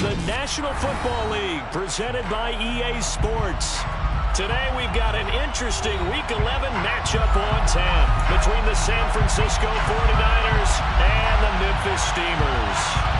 the National Football League, presented by EA Sports. Today we've got an interesting Week 11 matchup on tap between the San Francisco 49ers and the Memphis Steamers.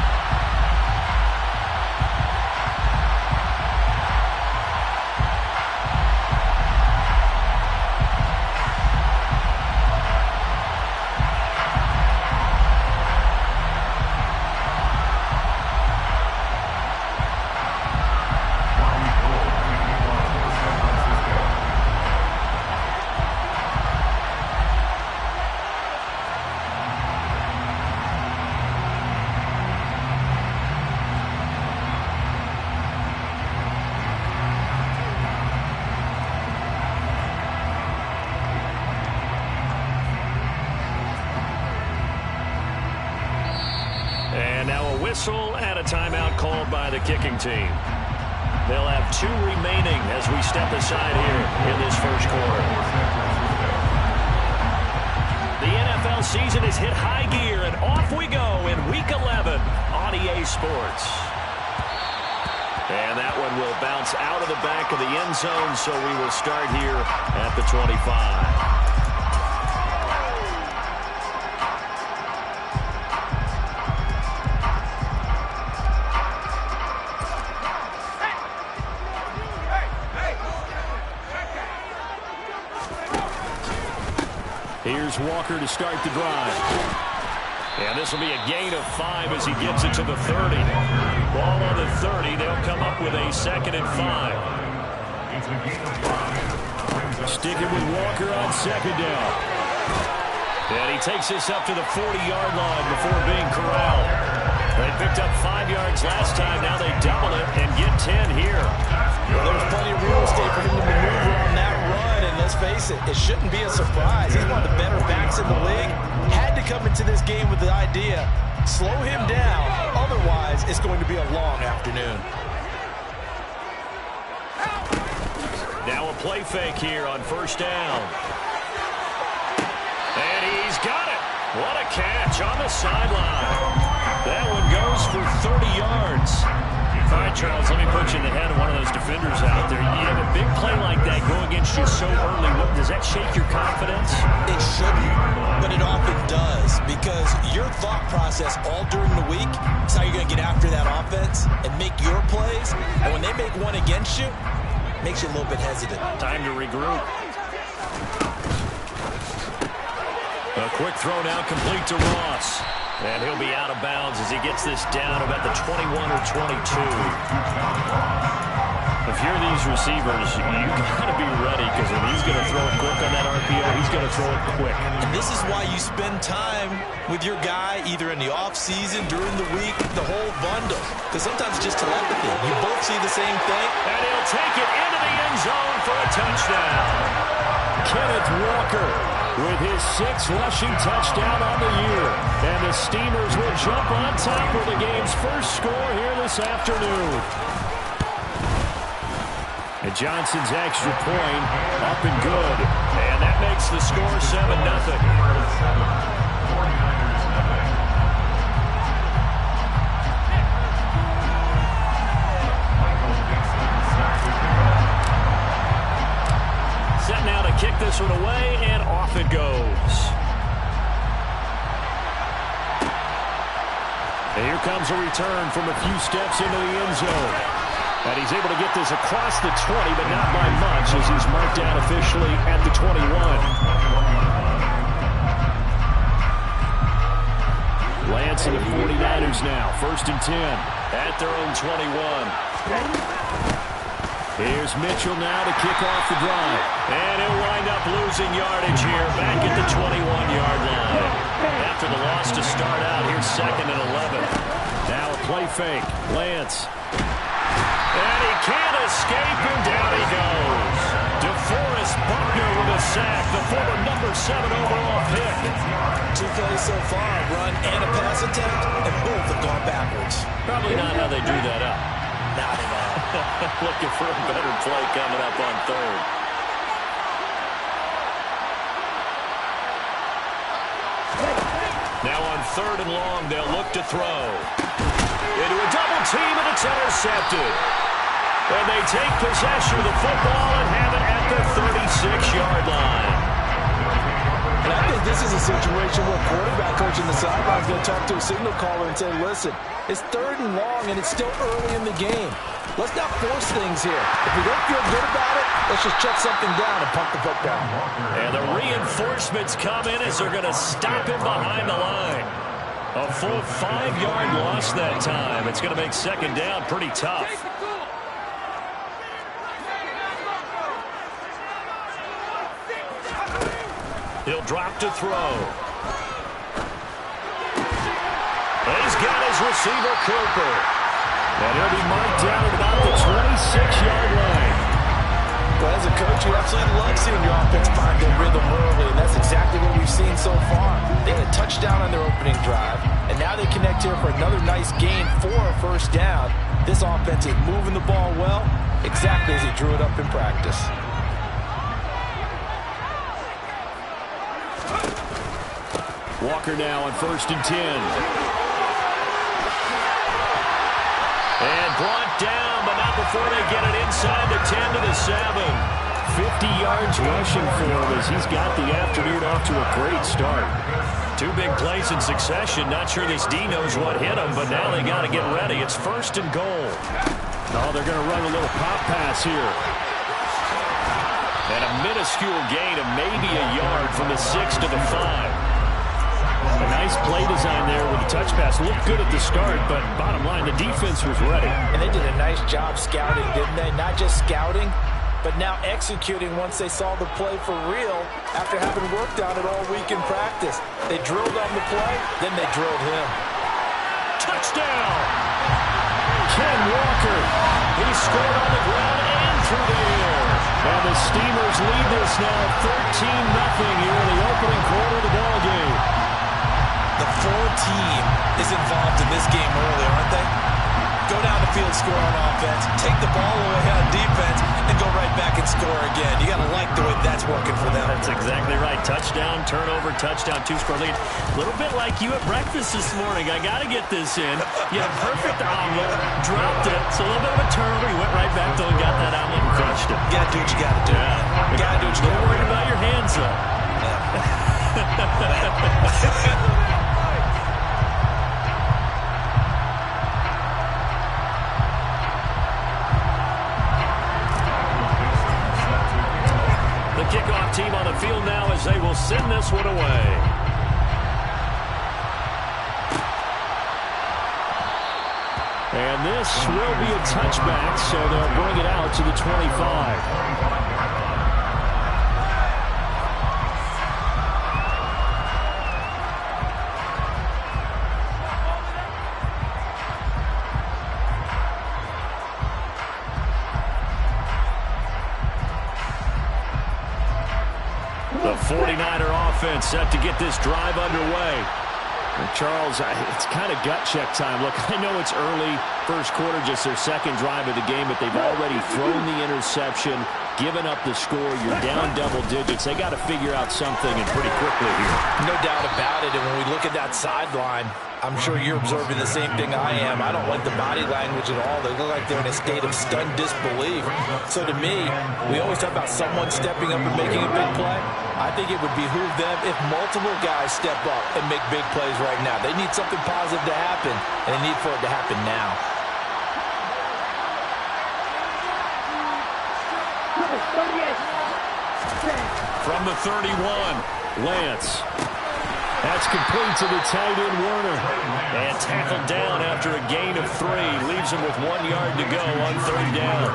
And now a whistle and a timeout called by the kicking team. They'll have 2 remaining as we step aside here in this first quarter. The NFL season has hit high gear, and off we go in Week 11 on EA Sports. And that one will bounce out of the back of the end zone, so we will start here at the 25. Here's Walker to start the drive. And this will be a gain of 5 as he gets it to the 30. Ball on the 30. They'll come up with a 2nd and 5. Sticking with Walker on 2nd down. And he takes this up to the 40-yard line before being corralled. They picked up 5 yards last time. Now they double it and get 10 here. Well, there's plenty of real estate for him to maneuver on that run, and let's face it, it shouldn't be a surprise. He's one of the better backs in the league. Had to come into this game with the idea, slow him down, otherwise it's going to be a long afternoon. Now a play fake here on 1st down. And he's got it. What a catch on the sideline. That one goes for 30 yards. All right, Charles, let me put you in the head of one of those defenders out there. You have a big play like that go against you so early. Does that shake your confidence? It shouldn't, but it often does, because your thought process all during the week is how you're going to get after that offense and make your plays. And when they make one against you, it makes you a little bit hesitant. Time to regroup. A quick throw now complete to Ross. And he'll be out of bounds as he gets this down about the 21 or 22. If you're these receivers, you got to be ready, because when he's going to throw it quick on that RPO, he's going to throw it quick. And this is why you spend time with your guy, either in the offseason, during the week, the whole bundle. Because sometimes it's just telepathy. You both see the same thing. And he'll take it into the end zone for a touchdown. Kenneth Walker with his 6th rushing touchdown on the year. And the Steamers will jump on top with the game's first score here this afternoon. And Johnson's extra point up and good. And that makes the score 7-0. Set now to kick this one away, and off it goes. And here comes a return from a few steps into the end zone. And he's able to get this across the 20, but not by much, as he's marked down officially at the 21. Lance and the 49ers now, 1st and 10 at their own 21. Here's Mitchell now to kick off the drive. And he'll wind up losing yardage here back at the 21-yard line. After the loss to start out, here's 2nd and 11. Now a play fake. Lance. And he can't escape, and down he goes. DeForest Buckner with a sack, the former number 7 overall pick. 2 plays so far, a run and a pass attempt, and both have gone backwards. Probably not how they drew that up. Not at all. Looking for a better play coming up on 3rd. Now on 3rd and long, they'll look to throw. Into a double team, and it's intercepted. And they take possession of the football and have it at the 36-yard line. And I think this is a situation where quarterback coach in the sideline is going to talk to a signal caller and say, listen, it's 3rd and long, and it's still early in the game. Let's not force things here. If we don't feel good about it, let's just check something down and pump the football. And the reinforcements come in as they're going to stop him behind the line. A full 5-yard loss that time. It's going to make 2nd down pretty tough. He'll drop to throw. And he's got his receiver, Cooper. And he'll be marked down at about the 26-yard line. Well, as a coach, you absolutely love seeing your offense find their rhythm early, and that's exactly what we've seen so far. They had a touchdown on their opening drive, and now they connect here for another nice gain for a 1st down. This offense is moving the ball well, exactly as he drew it up in practice. Walker now on 1st and 10. And brought down, but not before they get it inside the 10 to the 7. 50 yards rushing for him as he's got the afternoon off to a great start. 2 big plays in succession. Not sure this D knows what hit him, but now they got to get ready. It's 1st and goal. Oh, they're going to run a little pop pass here. And a minuscule gain of maybe a yard from the 6 to the 5. A nice play design there with the touch pass. Looked good at the start, but bottom line, the defense was ready. And they did a nice job scouting, didn't they? Not just scouting, but now executing once they saw the play for real after having worked on it all week in practice. They drilled on the play, then they drilled him. Touchdown! Ken Walker. He scored on the ground and through the air. And the Steamers lead this now 13-0 here in the opening quarter of the ball game. The full team is involved in this game early, aren't they? Go down the field, score on offense, take the ball away on defense, and go right back and score again. You got to like the way that's working for them. That's exactly right. Touchdown, turnover, touchdown, 2-score lead. A little bit like you at breakfast this morning. I got to get this in. You had a perfect omelet, dropped it. It's a little bit of a turnover. You went right back though and got that omelet and crushed it. You got to do what you got to do. You got to do what you got to do. Don't worry about your hands up. Kickoff team on the field now as they will send this one away. And this will be a touchback, so they'll bring it out to the 25. The 49er offense set to get this drive underway. And Charles, it's kind of gut check time. Look, I know it's early, 1st quarter, just their 2nd drive of the game, but they've already thrown the interception, given up the score. You're down double digits. They got to figure out something, and pretty quickly here. No doubt about it. And when we look at that sideline, I'm sure you're observing the same thing I am. I don't like the body language at all. They look like they're in a state of stunned disbelief. So to me, we always talk about someone stepping up and making a big play. I think it would behoove them if multiple guys step up and make big plays right now. They need something positive to happen, and they need for it to happen now. From the 31, Lance. That's complete to the tight end, Werner. And tackled down after a gain of 3. Leaves him with 1 yard to go on 3rd down.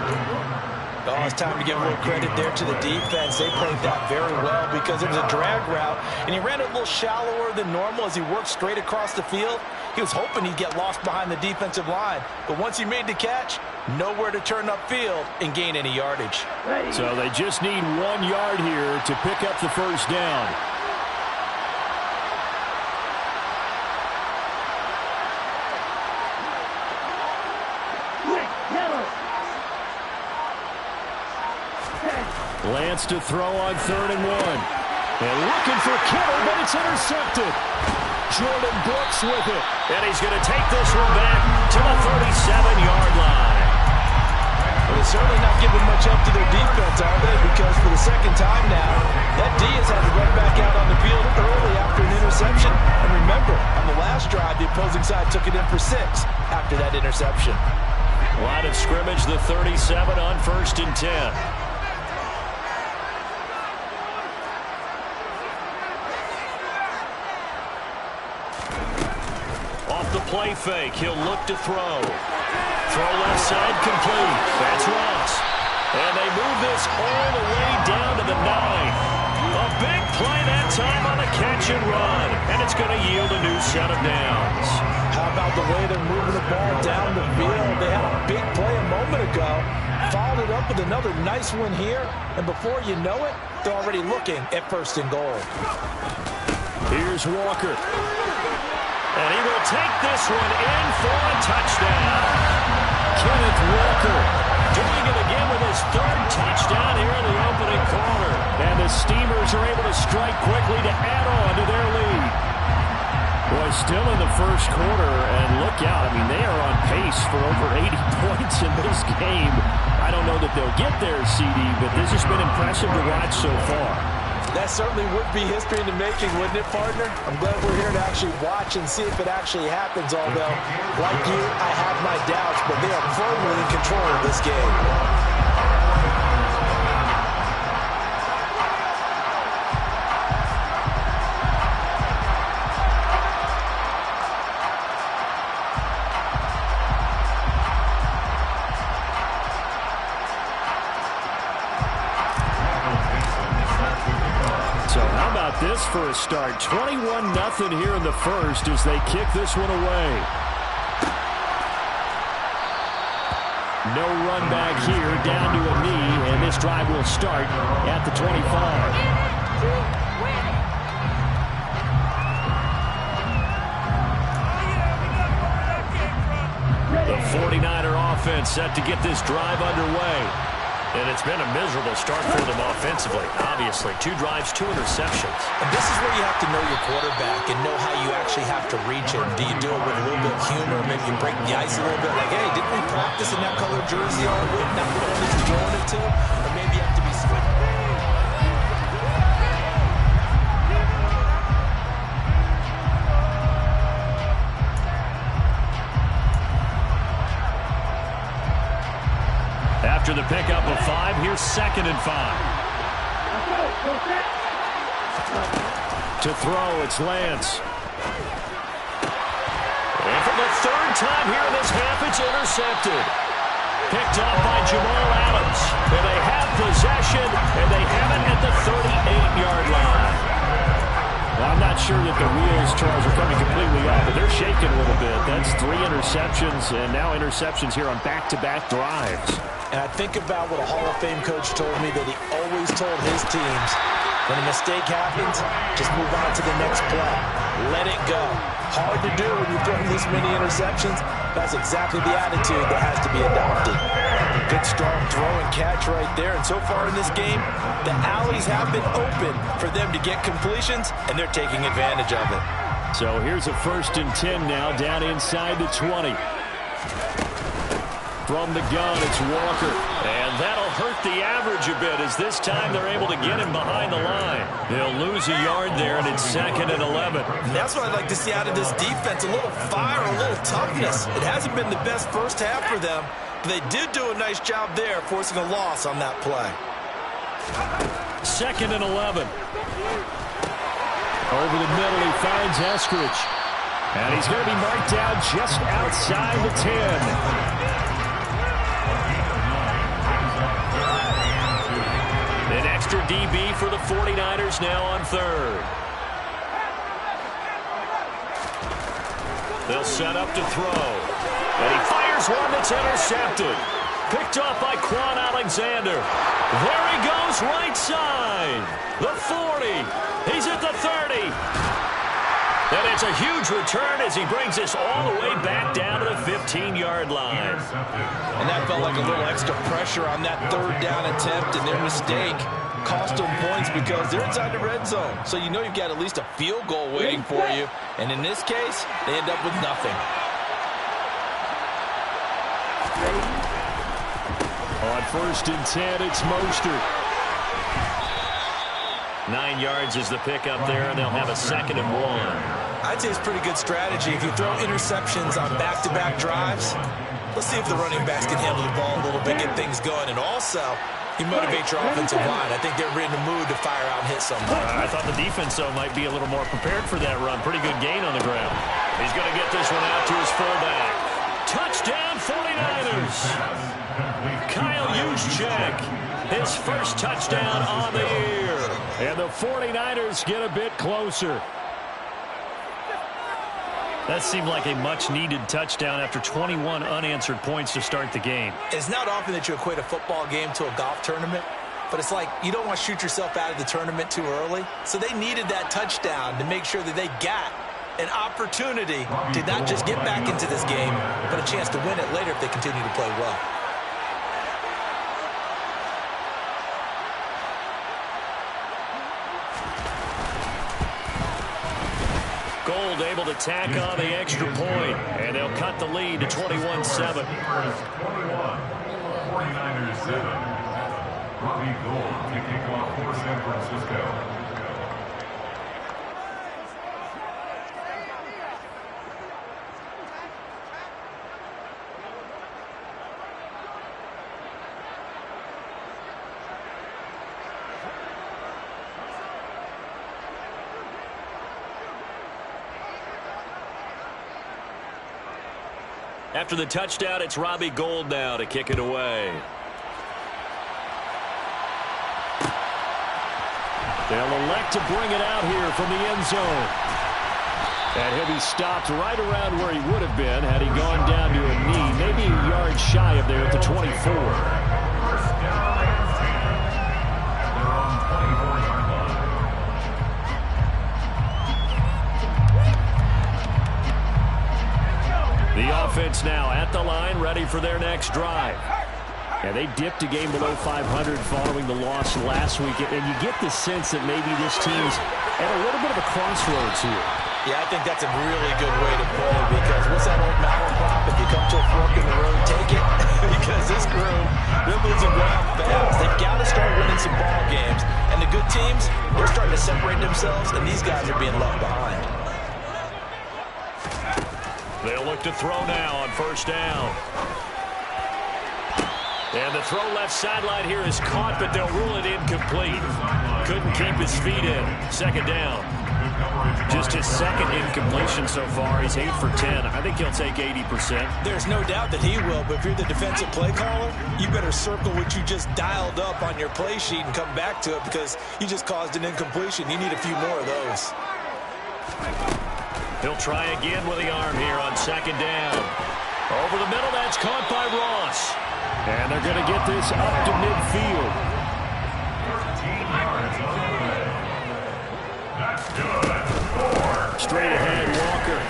Oh, it's time to give a little credit there to the defense. They played that very well because it was a drag route, and he ran it a little shallower than normal as he worked straight across the field. He was hoping he'd get lost behind the defensive line, but once he made the catch, nowhere to turn upfield and gain any yardage. So they just need 1 yard here to pick up the 1st down. Lance to throw on 3rd and 1. And looking for Kittle, but it's intercepted. Jordan Brooks with it. And he's going to take this one back to the 37-yard line. Well, they're certainly not giving much up to their defense, are they? Because for the second time now, that D has had to run back out on the field early after an interception. And remember, on the last drive, the opposing side took it in for 6 after that interception. Line of scrimmage, the 37 on 1st and 10. Off the play fake, he'll look to throw. Throw left side, complete. That's Ross. And they move this all the way down to the 9. A big play that time on the catch and run. And it's going to yield a new set of downs. How about the way they're moving the ball down the field? They had a big play a moment ago. Followed it up with another nice one here. And before you know it, they're already looking at 1st and goal. Here's Walker. And he will take this one in for a touchdown. Kenneth Walker doing it again with his 3rd touchdown here in the opening quarter. And the Steamers are able to strike quickly to add on to their lead. Boy, still in the 1st quarter, and look out. I mean, they are on pace for over 80 points in this game. I don't know that they'll get there, CD, but this has been impressive to watch so far. That certainly would be history in the making, wouldn't it, partner? I'm glad we're here to actually watch and see if it actually happens, although, like you, I have my doubts, but they are firmly in control of this game. This for a start. 21-0 here in the 1st as they kick this one away. No run back here, down to a knee, and this drive will start at the 25. The 49er offense set to get this drive underway. And it's been a miserable start for them offensively. Obviously, 2 drives, 2 interceptions. And this is where you have to know your quarterback and know how you actually have to reach him. Do you do it with a little bit of humor? Maybe you break the ice a little bit. Like, hey, didn't we practice in that color jersey all week? Not what he's throwing it to. Or maybe you have to be swift. After the pickup of 5, here's 2nd and 5. To throw, it's Lance. And for the 3rd time here in this half, it's intercepted. Picked off by Jamal Adams. And they have possession, and they have it at the 38-yard line. Well, I'm not sure that the wheels, Charles, are coming completely off, but they're shaking a little bit. That's 3 interceptions, and now interceptions here on back-to-back drives. And I think about what a Hall of Fame coach told me that he always told his teams, when a mistake happens, just move on to the next play. Let it go. Hard to do when you throw this many interceptions. That's exactly the attitude that has to be adopted. Good strong throw and catch right there. And so far in this game, the alleys have been open for them to get completions, and they're taking advantage of it. So here's a 1st and 10 now, down inside the 20. From the gun, it's Walker. And that'll hurt the average a bit as this time they're able to get him behind the line. They'll lose a yard there, and it's 2nd and 11. And that's what I'd like to see out of this defense, a little fire, a little toughness. It hasn't been the best first half for them, but they did do a nice job there, forcing a loss on that play. 2nd and 11. Over the middle, he finds Eskridge. And he's going to be marked down just outside the 10. An extra DB for the 49ers now on 3rd. They'll set up to throw. And he fires one that's intercepted. Picked off by Quan Alexander. There he goes, right side. The 40. He's at the 30. And it's a huge return as he brings this all the way back down to the 15-yard line. And that felt like a little extra pressure on that 3rd down attempt, and their mistake cost them points because they're inside the red zone. So you know you've got at least a field goal waiting for you. And in this case, they end up with nothing. On 1st and 10, it's Mostert. 9 yards is the pickup there, and they'll have a 2nd and 1. I'd say it's pretty good strategy. If you throw interceptions on back-to-back drives, let's see if the running backs can handle the ball a little bit, get things going. And also, you motivate your offensive line. I think they're in the mood to fire out and hit somebody. I thought the defense, though, might be a little more prepared for that run. Pretty good gain on the ground. He's going to get this one out to his fullback. Touchdown, 49ers. Kyle Juszczyk, his first touchdown on the year. And the 49ers get a bit closer. That seemed like a much-needed touchdown after 21 unanswered points to start the game. It's not often that you equate a football game to a golf tournament, but it's like you don't want to shoot yourself out of the tournament too early. So they needed that touchdown to make sure that they got an opportunity to not just get back into this game, but a chance to win it later if they continue to play well. Gold able to tack on the extra point, and they'll cut the lead to 21-7. 49ers 7. Robbie Gould kicking off for San Francisco. After the touchdown, it's Robbie Gould now to kick it away. They'll elect to bring it out here from the end zone. And he'll be stopped right around where he would have been had he gone down to a knee, maybe a yard shy of there at the 24. First down and 10. They're on 24-yard line. The offense now at the line, ready for their next drive. And they dipped a game below 500 following the loss last week. And you get the sense that maybe this team's at a little bit of a crossroads here. Yeah, I think that's a really good way to put it, because what's that old malaprop? If you come to a fork in the road, take it. Because this group, they're losing ground fast. They've got to start winning some ball games. And the good teams, they're starting to separate themselves, and these guys are being left behind. They'll look to throw now on 1st down. And the throw left sideline here is caught, but they'll rule it incomplete. Couldn't keep his feet in. 2nd down. Just his 2nd incompletion so far. He's 8 for 10. I think he'll take 80%. There's no doubt that he will, but if you're the defensive play caller, you better circle what you just dialed up on your play sheet and come back to it, because you just caused an incompletion. You need a few more of those. He'll try again with the arm here on 2nd down. Over the middle, that's caught by Ross. And they're going to get this up to midfield. 13 yards on the way. That's good. 4. Straight ahead, Walker.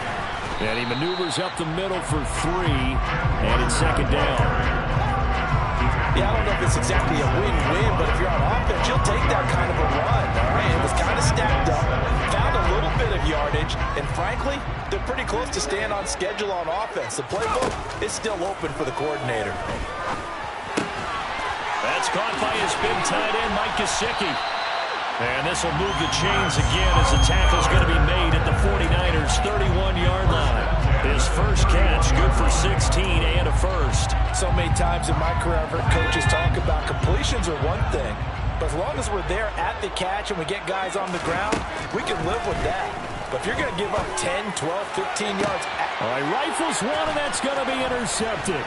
And he maneuvers up the middle for 3. And it's 2nd down. Yeah, I don't know if it's exactly a win-win, but if you're on offense, you'll take that kind of a run, all right? It was kind of stacked up, found a little bit of yardage, and frankly, they're pretty close to staying on schedule on offense. The playbook is still open for the coordinator. That's caught by his big tight end, Mike Gesicki. And this will move the chains again as the tackle's going to be made at the 49ers' 31-yard line. His first catch, good for 16 and a first. So many times in my career, I've heard coaches talk about completions are one thing, but as long as we're there at the catch and we get guys on the ground, we can live with that. But if you're going to give up 10, 12, 15 yards... All right, rifles one, and that's going to be intercepted.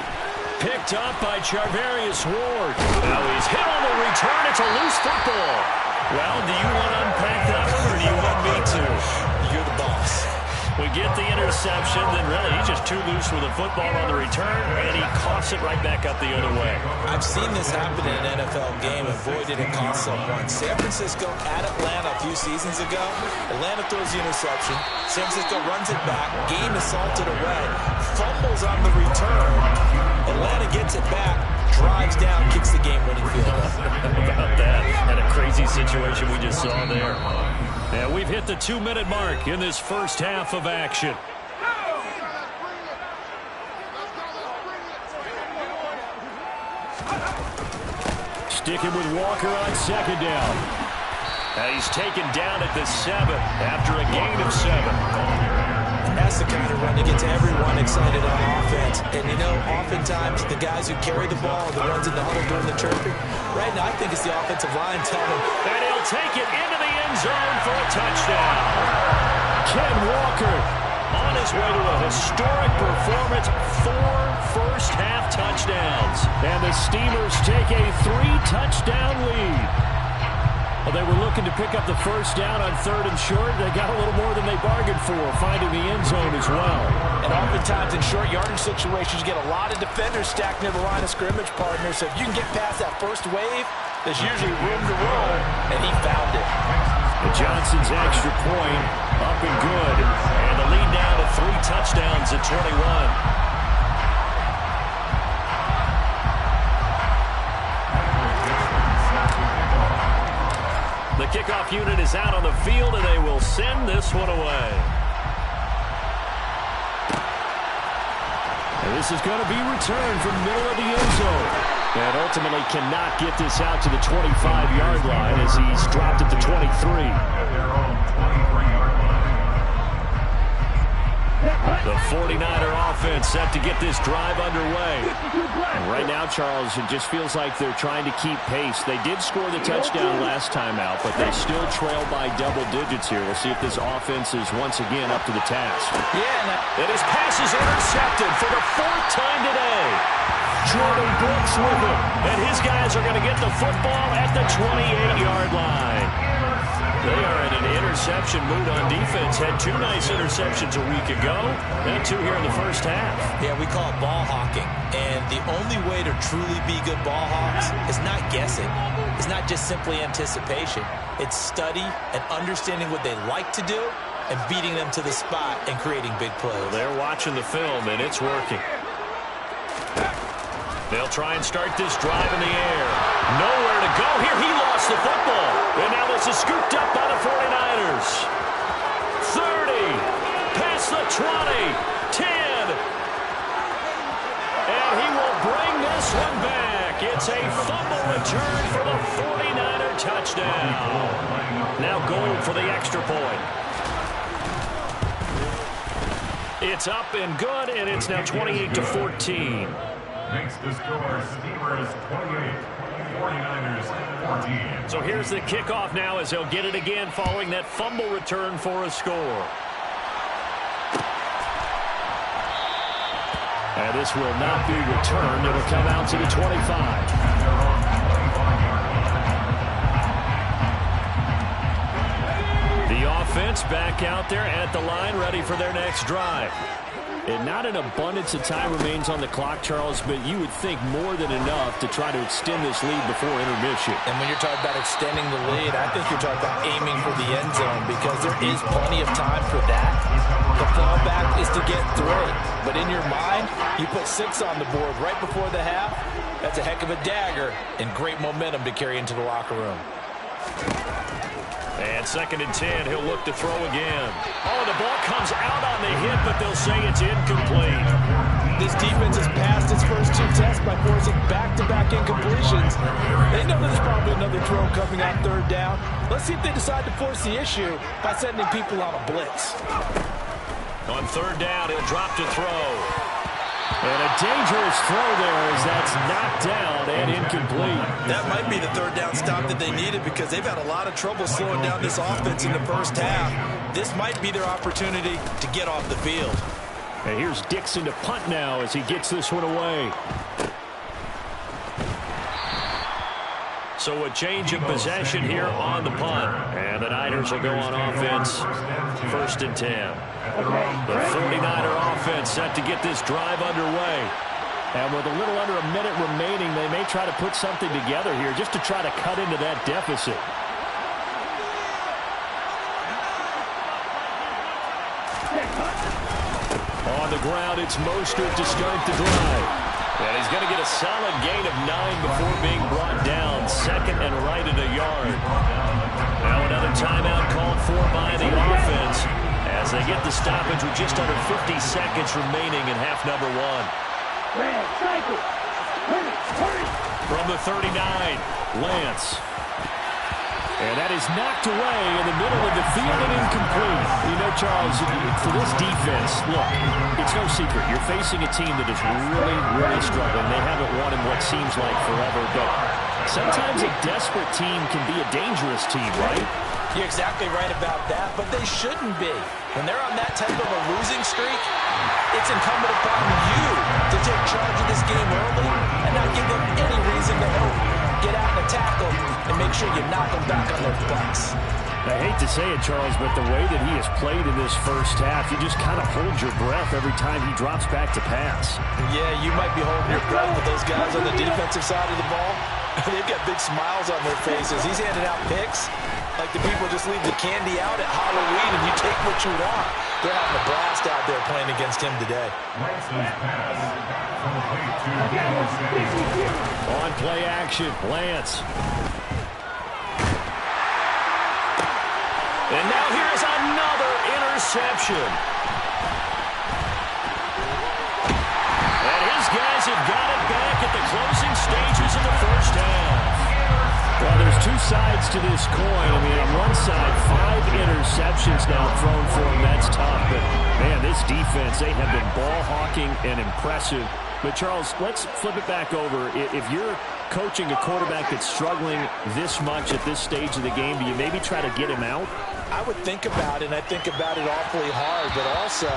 Picked up by Charvarius Ward. Now he's hit on the return. It's a loose football. Well, do you want to unpack that one, or do you want me to? You're the boss. We get the interception, then really he's just too loose with the football on the return, and he coughs it right back up the other way. I've seen this happen in an NFL game, and boy, did it cost someone. San Francisco at Atlanta a few seasons ago. Atlanta throws the interception. San Francisco runs it back. Game is salted away. Fumbles on the return. Atlanta gets it back. Drives down, kicks the game-winning field goal. About that, and a crazy situation we just saw there. And we've hit the 2-minute mark in this first half of action. Sticking with Walker on second down. He's taken down at the 7 after a gain of 7. That's the kind of run that gets everyone excited on offense. And, you know, oftentimes the guys who carry the ball are the ones in the huddle doing the chirping. Right now, I think it's the offensive line telling him. And he'll take it into the end zone for a touchdown. Ken Walker on his way to a historic performance. 4 first-half touchdowns. And the Steelers take a 3-touchdown lead. Well, they were looking to pick up the first down on 3rd and short. They got a little more than they bargained for, finding the end zone as well. And oftentimes in short yardage situations, you get a lot of defenders stacked near the line of scrimmage, partner. So if you can get past that first wave, there's usually room to roll, and he found it. And Johnson's extra point up and good. And the lead now to 3 touchdowns at 21. The kickoff unit is out on the field, and they will send this one away. And this is going to be returned from the middle of the end zone. And ultimately cannot get this out to the 25-yard line as he's dropped at the 23. At their own 23-yard line. The 49er offense set to get this drive underway. And right now, Charles, it just feels like they're trying to keep pace. They did score the touchdown last time out, but they still trail by double digits here. We'll see if this offense is once again up to the task. Yeah, and his pass is intercepted for the 4th time today. Jordan Brooks with it. And his guys are going to get the football at the 28-yard line. They are in an interception mood on defense. Had 2 nice interceptions a week ago, and 2 here in the first half. Yeah, we call it ball hawking. And the only way to truly be good ball hawks is not guessing. It's not just simply anticipation. It's study and understanding what they like to do and beating them to the spot and creating big plays. Well, they're watching the film, and it's working. They'll try and start this drive in the air. Nowhere to go here. He lost the football. And now this is scooped up by the 49ers. 30. Past the 20. 10. And he will bring this one back. It's a fumble return for the 49er touchdown. Now going for the extra point. It's up and good, and it's now 28-14. Makes the score Steelers 28, 49ers 14. So here's the kickoff now as they'll get it again following that fumble return for a score. And this will not be returned. It'll come out to the 25. The offense back out there at the line, ready for their next drive. And not an abundance of time remains on the clock, Charles, but you would think more than enough to try to extend this lead before intermission. And when you're talking about extending the lead, I think you're talking about aiming for the end zone because there is plenty of time for that. The fallback is to get 3. But in your mind, you put 6 on the board right before the half. That's a heck of a dagger and great momentum to carry into the locker room. And 2nd and 10, he'll look to throw again. Oh, the ball comes out on the hit, but they'll say it's incomplete. This defense has passed its first 2 tests by forcing back-to-back incompletions. They know there's probably another throw coming on 3rd down. Let's see if they decide to force the issue by sending people on a blitz. On 3rd down, he'll drop to throw. And a dangerous throw there as that's knocked down and incomplete. That might be the 3rd down stop that they needed because they've had a lot of trouble slowing down this offense in the first half. This might be their opportunity to get off the field. And here's Dixon to punt now as he gets this one away. So a change of possession here on the punt. And the Niners will go on offense, 1st and 10. The 49er offense set to get this drive underway. And with a little under a minute remaining, they may try to put something together here just to try to cut into that deficit. On the ground, it's Mostert to start the drive. And he's going to get a solid gain of 9 before being brought down. 2nd and right at a yard. Now another timeout called for by the offense as they get the stoppage with just under 50 seconds remaining in half number 1. From the 39, Lance. And that is knocked away in the middle of the field and incomplete. You know, Charles, for this defense, look, it's no secret. You're facing a team that is really, really struggling. They haven't won in what seems like forever, but sometimes a desperate team can be a dangerous team, right? You're exactly right about that, but they shouldn't be. When they're on that type of a losing streak, it's incumbent upon you to take charge of this game early and not give them any reason to hope. Get out and tackle and make sure you knock them back on their butts. I hate to say it, Charles, but the way that he has played in this first half, you just kind of hold your breath every time he drops back to pass. Yeah, you might be holding your breath, but those guys on the defensive side of the ball, they've got big smiles on their faces. He's handing out picks like the people just leave the candy out at Halloween and you take what you want. They're having a blast out there playing against him today. On play action, Lance. And now here's another interception. And his guys have got it back at the closing stages of the first half. Well, there's two sides to this coin. I mean, on one side, 5 interceptions now thrown for him. That's tough. But, man, this defense, they have been ball hawking and impressive. But, Charles, let's flip it back over. If you're coaching a quarterback that's struggling this much at this stage of the game, do you maybe try to get him out? I would think about it, and I think about it awfully hard. But also,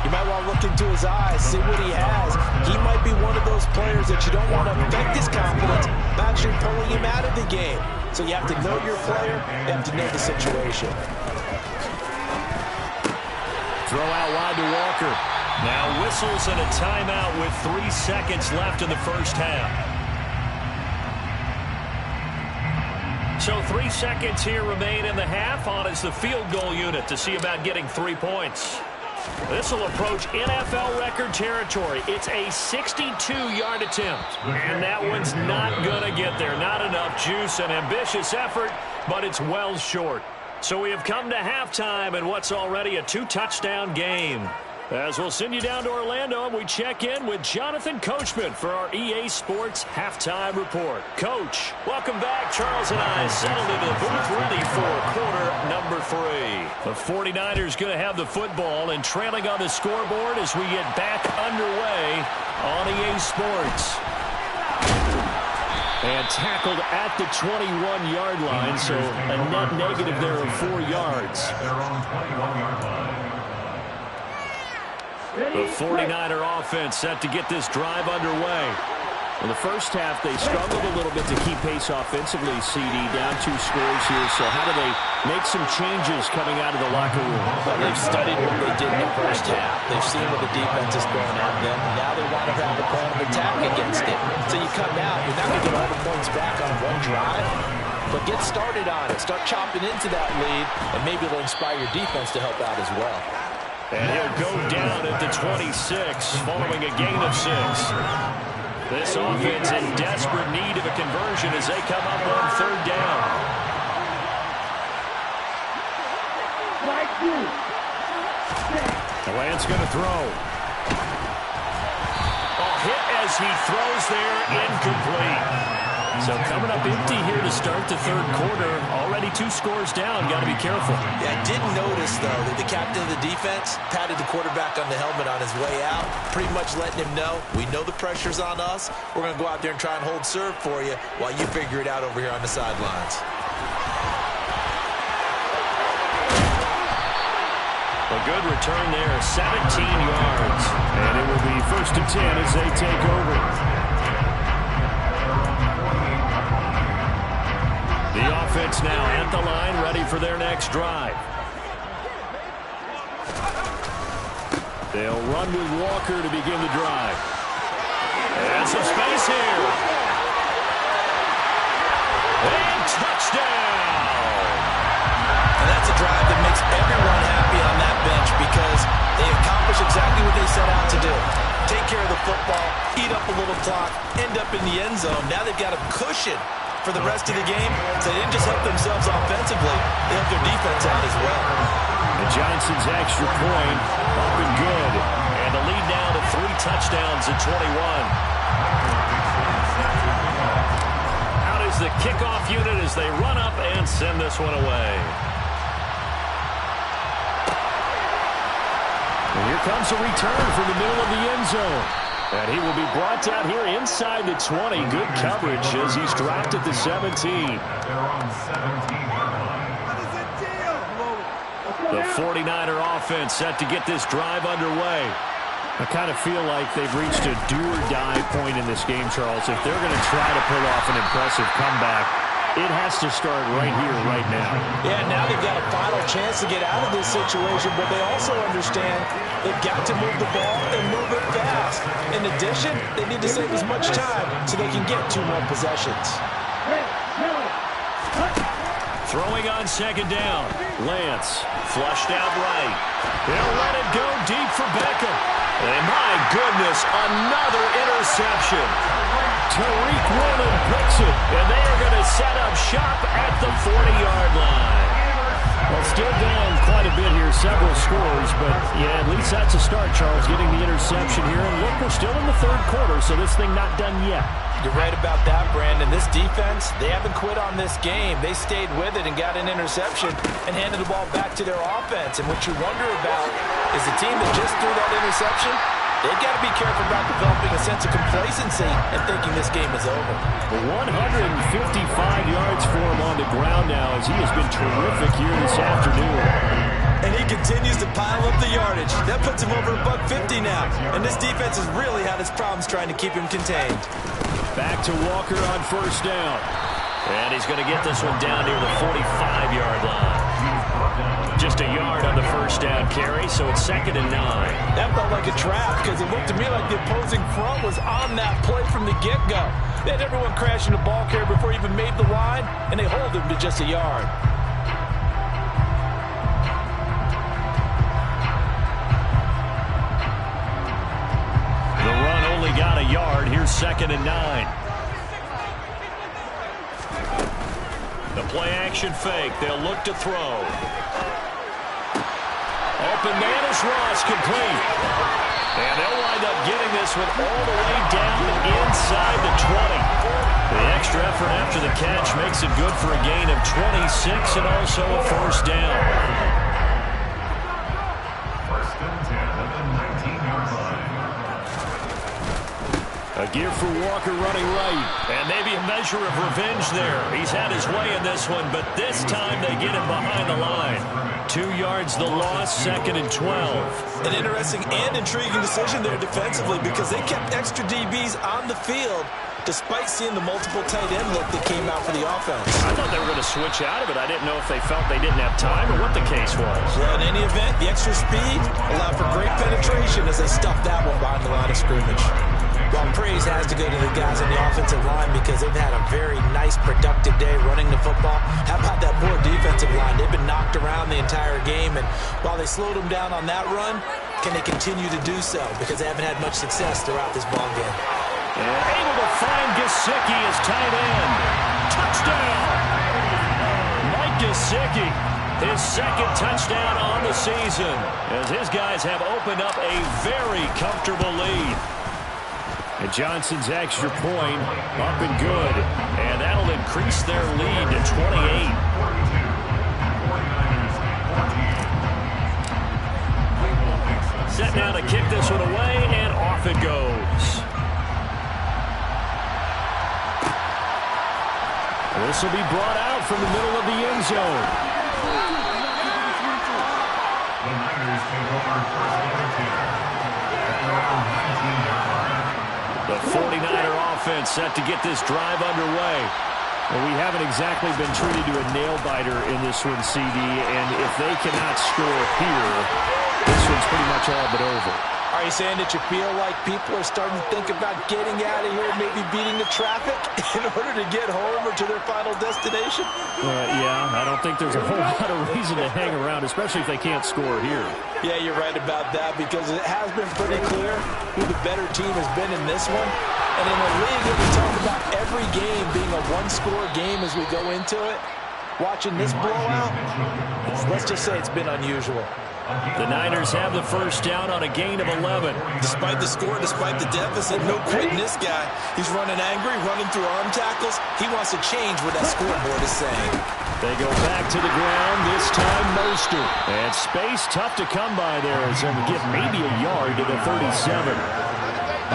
you might want to look into his eyes, see what he has. He might be one of those players that you don't want to affect his confidence by actually pulling him out of the game. So you have to know your player, you have to know the situation. Throw out wide to Walker. Now whistles and a timeout with 3 seconds left in the first half. So 3 seconds here remain in the half. On is the field goal unit to see about getting 3 points. This will approach NFL record territory. It's a 62-yard attempt. And that one's not going to get there. Not enough juice, an ambitious effort, but it's well short. So we have come to halftime in what's already a 2-touchdown game. As we'll send you down to Orlando, and we check in with Jonathan Coachman for our EA Sports Halftime Report. Coach, welcome back. Charles and I settled into the booth ready for quarter number 3. The 49ers going to have the football and trailing on the scoreboard as we get back underway on EA Sports. And tackled at the 21-yard line, so a net negative there of 4 yards. The 49er offense set to get this drive underway. In the first half, they struggled a little bit to keep pace offensively, CD, down 2 scores here. So how do they make some changes coming out of the locker room? Well, they've studied what they did in the first half. They've seen what the defense is throwing at them. Now they want to have a plan of attack against it. So you come out, you're not going to get all the points back on one drive, but get started on it. Start chopping into that lead, and maybe it'll inspire your defense to help out as well. And he'll go down at the 26 following a gain of 6. This offense in desperate need of a conversion as they come up on 3rd down. Lance going to throw. Hit as he throws there, incomplete. So coming up empty here to start the 3rd quarter. Already 2 scores down. Got to be careful. Yeah, I did notice, though, that the captain of the defense patted the quarterback on the helmet on his way out, pretty much letting him know, we know the pressure's on us. We're going to go out there and try and hold serve for you while you figure it out over here on the sidelines. A good return there, 17 yards. And it will be 1st and 10 as they take over. The offense now at the line, ready for their next drive. They'll run with Walker to begin the drive. And some space here. And touchdown! And that's a drive that makes everyone happy on that bench because they accomplish exactly what they set out to do. Take care of the football, eat up a little clock, end up in the end zone. Now they've got a cushion for the rest of the game. So they didn't just help themselves offensively, they helped their defense out as well. And Johnson's extra point up and good. And the lead now to 3 touchdowns at 21. Out is the kickoff unit as they run up and send this one away. And here comes a return from the middle of the end zone. And he will be brought down here inside the 20. Good coverage as he's dropped at the 17. They're on 17-yard line. The 49er offense set to get this drive underway. I kind of feel like they've reached a do-or-die point in this game, Charles. If they're going to try to pull off an impressive comeback, it has to start right here, right now. Yeah, now they've got a final chance to get out of this situation, but they also understand they've got to move the ball and move it fast. In addition, they need to save as much time so they can get 2 more possessions. Throwing on second down. Lance flushed out right. They'll let it go deep for Beckham. And my goodness, another interception. Tariq Woolen picks it, and they are going to set up shop at the 40-yard line. Well, still down quite a bit here, several scores, but yeah, at least that's a start, Charles, getting the interception here. And look, we're still in the 3rd quarter, so this thing not done yet. You're right about that, Brandon. This defense, they haven't quit on this game. They stayed with it and got an interception and handed the ball back to their offense. And what you wonder about is the team that just threw that interception, they've got to be careful about developing a sense of complacency and thinking this game is over. 155 yards for him on the ground now as he has been terrific here this afternoon. And he continues to pile up the yardage. That puts him over $150 now. And this defense has really had its problems trying to keep him contained. Back to Walker on first down. And he's going to get this one down near the 45-yard line. Just a yard on the first down carry, so it's 2nd and 9. That felt like a trap because it looked to me like the opposing front was on that play from the get-go. They had everyone crashing the ball carrier before he even made the line, and they hold him to just a yard. The run only got a yard. Here's 2nd and 9. The play-action fake. They'll look to throw. Open man is Ross, complete. And they'll wind up getting this one all the way down inside the 20. The extra effort after the catch makes it good for a gain of 26 and also a first down. 1st and 10 at the 19-yard line. A give for Walker running right. And maybe a measure of revenge there. He's had his way in this one, but this time they get him behind the line. 2 yards the loss, 2nd and 12. An interesting and intriguing decision there defensively because they kept extra DBs on the field despite seeing the multiple tight end look that came out for the offense. I thought they were going to switch out of it. I didn't know if they felt they didn't have time or what the case was. Well, in any event, the extra speed allowed for great penetration as they stuffed that one behind the line of scrimmage. Well, praise has to go to the guys on the offensive line because they've had a very nice, productive day running the football. How about that poor defensive line? They've been knocked around the entire game, and while they slowed them down on that run, can they continue to do so? Because they haven't had much success throughout this ball game. And able to find Gesicki as tight end. Touchdown! Mike Gesicki, his 2nd touchdown on the season, as his guys have opened up a very comfortable lead. And Johnson's extra point up and good. And that'll increase their lead to 28. Set now to kick this one away, and off it goes. This will be brought out from the middle of the end zone. The Niners take over 1st and 10 at their own 19-yard line. The 49er offense set to get this drive underway. Well, we haven't exactly been treated to a nail-biter in this one, CD, and if they cannot score here, this one's pretty much all but over. Are you saying that you feel like people are starting to think about getting out of here, maybe beating the traffic in order to get home or to their final destination? Yeah, I don't think there's a whole lot of reason to hang around, especially if they can't score here. Yeah, you're right about that, because it has been pretty clear who the better team has been in this one. And in a league that we talk about every game being a one-score game as we go into it, watching this blowout, let's just say it's been unusual. The Niners have the first down on a gain of 11. Despite the score, despite the deficit, no quitting this guy. He's running angry, running through arm tackles. He wants to change what that scoreboard is saying. They go back to the ground, this time Mostert. And space tough to come by there as they'll get maybe a yard to the 37.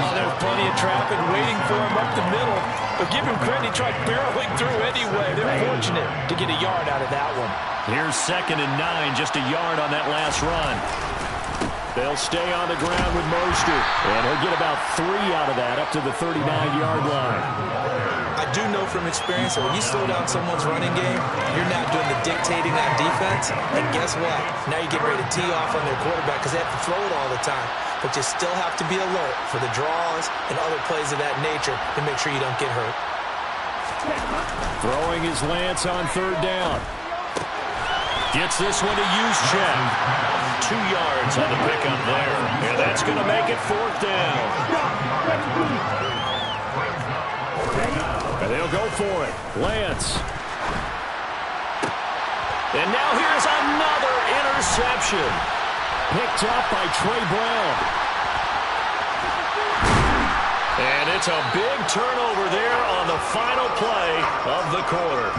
Oh, there's plenty of traffic waiting for him up the middle. But give him credit, he tried barreling through anyway. They're fortunate to get a yard out of that one. Here's 2nd and 9, just a yard on that last run. They'll stay on the ground with Mostert, and he'll get about 3 out of that up to the 39-yard line. I do know from experience that when you slow down someone's running game, you're not doing the dictating on defense. And guess what? Now you're getting ready to tee off on their quarterback because they have to throw it all the time. But you still have to be alert for the draws and other plays of that nature to make sure you don't get hurt. Throwing his Lance on 3rd down. Gets this one to Juszczyk. 2 yards on the pickup there. And that's going to make it 4th down. And they'll go for it. Lance. And now here's another interception. Picked up by Trey Brown. And it's a big turnover there on the final play of the quarter.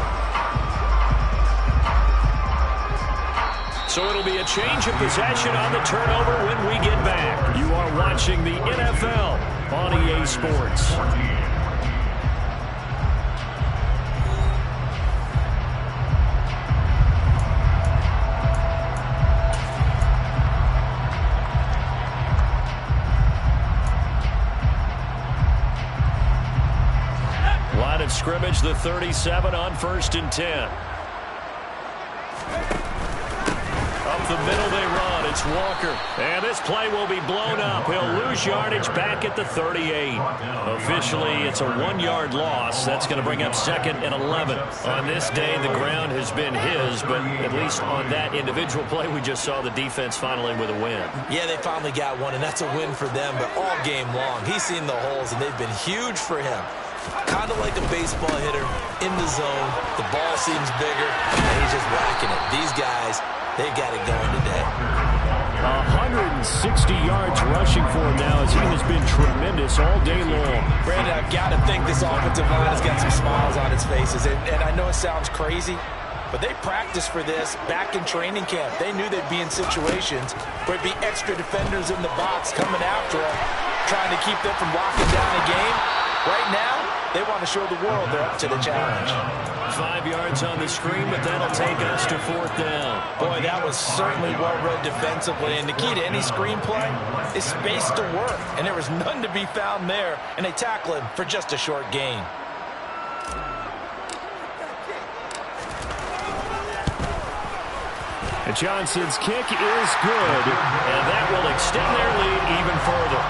So it'll be a change of possession on the turnover when we get back. You are watching the NFL on EA Sports. Line of scrimmage, the 37 on 1st and 10. Up the middle they run. It's Walker. And this play will be blown up. He'll lose yardage back at the 38. Officially, it's a 1-yard loss. That's going to bring up 2nd and 11. On this day, the ground has been his, but at least on that individual play, we just saw the defense finally with a win. Yeah, they finally got one, and that's a win for them, but all game long, he's seen the holes, and they've been huge for him. Kind of like a baseball hitter in the zone. The ball seems bigger, and he's just whacking it. These guys, they got it going today. 160 yards rushing for him now as he has been tremendous all day long. Brandon, I've got to think this offensive line has got some smiles on its faces. And I know it sounds crazy, but they practiced for this back in training camp. They knew they'd be in situations where it'd be extra defenders in the box coming after them, trying to keep them from locking down a game. Right now, they want to show the world they're up to the challenge. 5 yards on the screen, but that'll take us to 4th down. Boy, that was certainly well read defensively. And the key to any screenplay is space to work. And there was none to be found there. And they tackle him for just a short gain. And Johnson's kick is good, and that will extend their lead even further.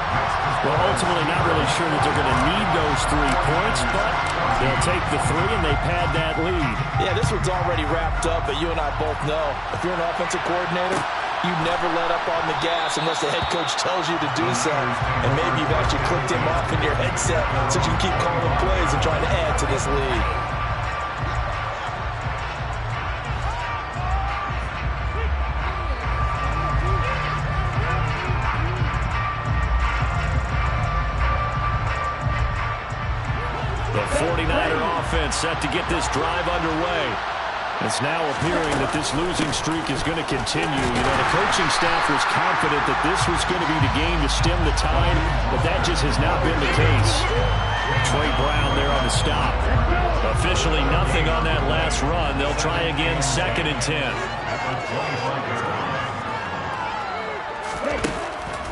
Well, ultimately not really sure that they're going to need those 3 points, but they'll take the 3 and they pad that lead. Yeah, this one's already wrapped up, but you and I both know if you're an offensive coordinator, you never let up on the gas unless the head coach tells you to do so. And maybe you've actually clicked him off in your headset so you can keep calling plays and trying to add to this lead. The 49er offense set to get this drive underway. It's now appearing that this losing streak is going to continue. You know, the coaching staff was confident that this was going to be the game to stem the tide, but that just has not been the case. Trey Brown there on the stop. Officially nothing on that last run. They'll try again, 2nd and 10.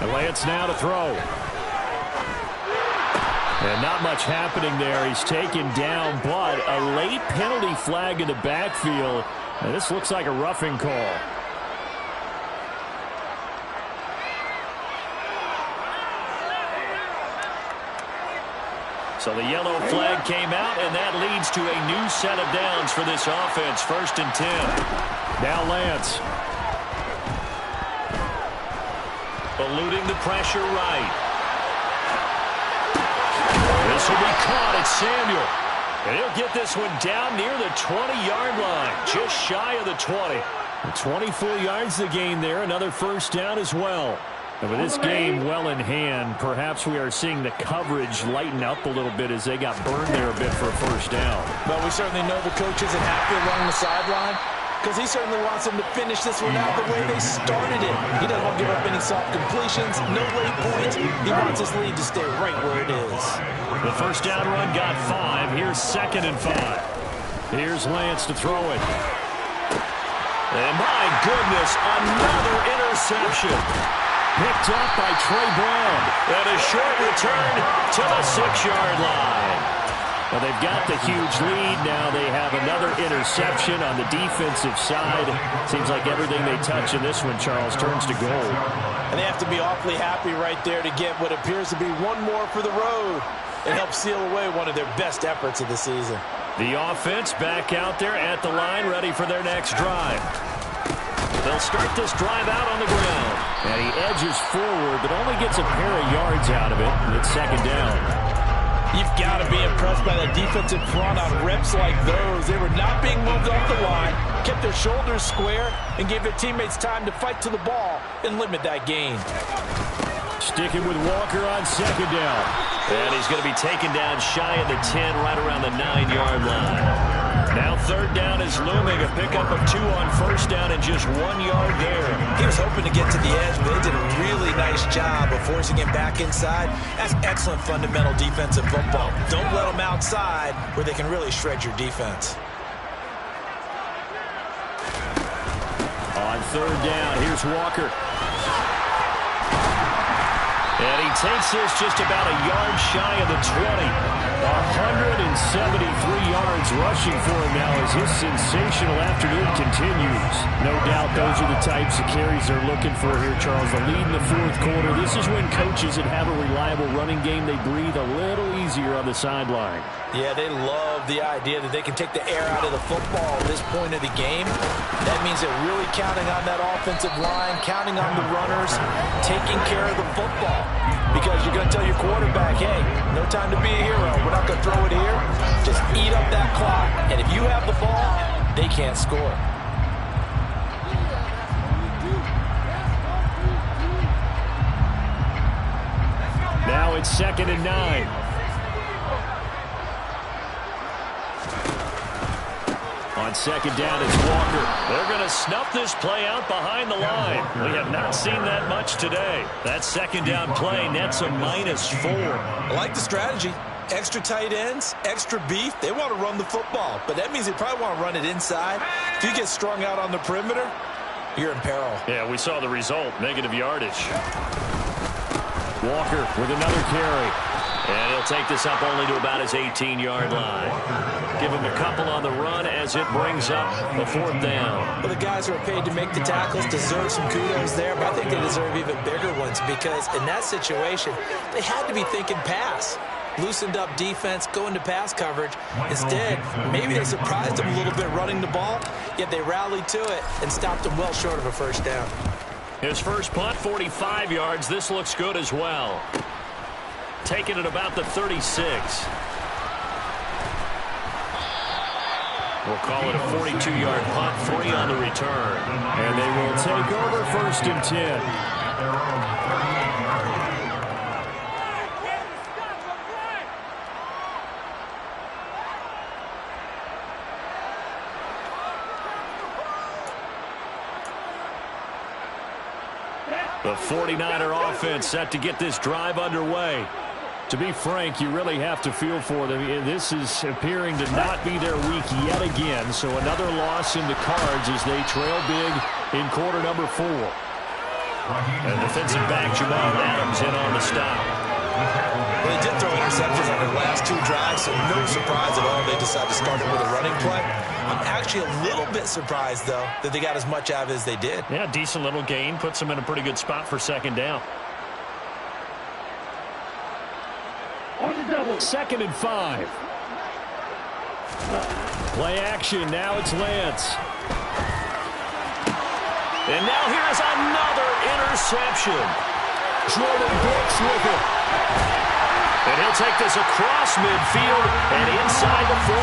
And Lance now to throw. And not much happening there. He's taken down, but a late penalty flag in the backfield. And this looks like a roughing call. So the yellow flag came out, and that leads to a new set of downs for this offense. 1st and 10. Now Lance. Eluding the pressure right. This will be caught. It's Samuel. And he'll get this one down near the 20-yard line. Just shy of the 20. 24 yards to gain there. Another 1st down as well. And with this game well in hand, perhaps we are seeing the coverage lighten up a little bit as they got burned there a bit for a 1st down. Well, we certainly know the coach isn't happy along the sideline because he certainly wants them to finish this one out the way they started it. He doesn't want to give up any soft completions, no late points. He wants his lead to stay right where it is. The 1st down run got 5. Here's 2nd and 5. Here's Lance to throw it. And my goodness, another interception. Picked up by Trey Brown. And a short return to the 6-yard line. Well, they've got the huge lead. Now they have another interception on the defensive side. Seems like everything they touch in this one, Charles, turns to gold. And they have to be awfully happy right there to get what appears to be one more for the road and help seal away one of their best efforts of the season. The offense back out there at the line, ready for their next drive. They'll start this drive out on the ground. And he edges forward, but only gets a pair of yards out of it. And it's 2nd down. You've got to be impressed by that defensive front on reps like those. They were not being moved off the line, kept their shoulders square, and gave their teammates time to fight to the ball and limit that gain. Sticking with Walker on 2nd down. And he's going to be taken down shy of the 10, right around the 9-yard line. Now 3rd down is looming. A pickup of 2 on 1st down and just 1 yard there. He was hoping to get to the edge, but they did a really nice job of forcing him back inside. That's excellent fundamental defensive football. Don't let them outside where they can really shred your defense. On 3rd down, here's Walker. And he takes this just about a yard shy of the 20. 173 yards rushing for him now as his sensational afternoon continues. No doubt those are the types of carries they're looking for here, Charles. The lead in the 4th quarter. This is when coaches that have a reliable running game, they breathe a little easier on the sideline. Yeah, they love the idea that they can take the air out of the football at this point of the game. That means they're really counting on that offensive line, counting on the runners, taking care of the football. Because you're going to tell your quarterback, hey, no time to be a hero. We're not going to throw it here. Just eat up that clock. And if you have the ball, they can't score. Now it's 2nd and 9. On 2nd down, it's Walker. They're going to snuff this play out behind the line. We have not seen that much today. That 2nd down play nets a -4. I like the strategy. Extra tight ends, extra beef. They want to run the football, but that means they probably want to run it inside. If you get strung out on the perimeter, you're in peril. Yeah, we saw the result, negative yardage. Walker with another carry. And he'll take this up only to about his 18-yard line. Give him a couple on the run as it brings up the 4th down. Well, the guys who are paid to make the tackles deserve some kudos there, but I think they deserve even bigger ones because in that situation, they had to be thinking pass. Loosened up defense, going to pass coverage. Instead, maybe they surprised them a little bit running the ball, yet they rallied to it and stopped them well short of a 1st down. His first punt, 45 yards. This looks good as well. Taking it about the 36. We'll call it a 42-yard punt, 3 on the return. And they will take over 1st and 10. The 49er offense set to get this drive underway. To be frank, you really have to feel for them. This is appearing to not be their week yet again. So another loss in the cards as they trail big in quarter number 4. And defensive back Jamal Adams in on the stop. Well, they did throw interceptions on their last 2 drives, so no surprise at all they decided to start it with a running play. I'm actually a little bit surprised, though, that they got as much out of it as they did. Yeah, decent little gain. Puts them in a pretty good spot for second down. 2nd and 5. Play action. Now it's Lance. And now here's another interception. Jordan Brooks with it. And he'll take this across midfield and inside the 45.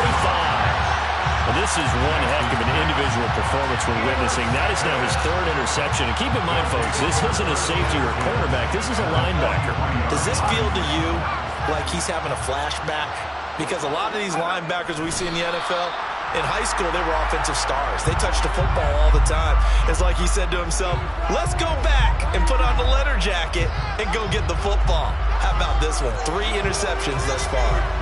Well, this is one heck of an individual performance we're witnessing. That is now his 3rd interception. And keep in mind, folks, this isn't a safety or a cornerback. This is a linebacker. Does this feel to you like he's having a flashback? Because a lot of these linebackers we see in the NFL, in high school, they were offensive stars. They touched the football all the time. It's like he said to himself, let's go back and put on the leather jacket and go get the football. How about this one? 3 interceptions thus far.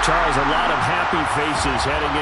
Charles, a lot of happy faces heading in.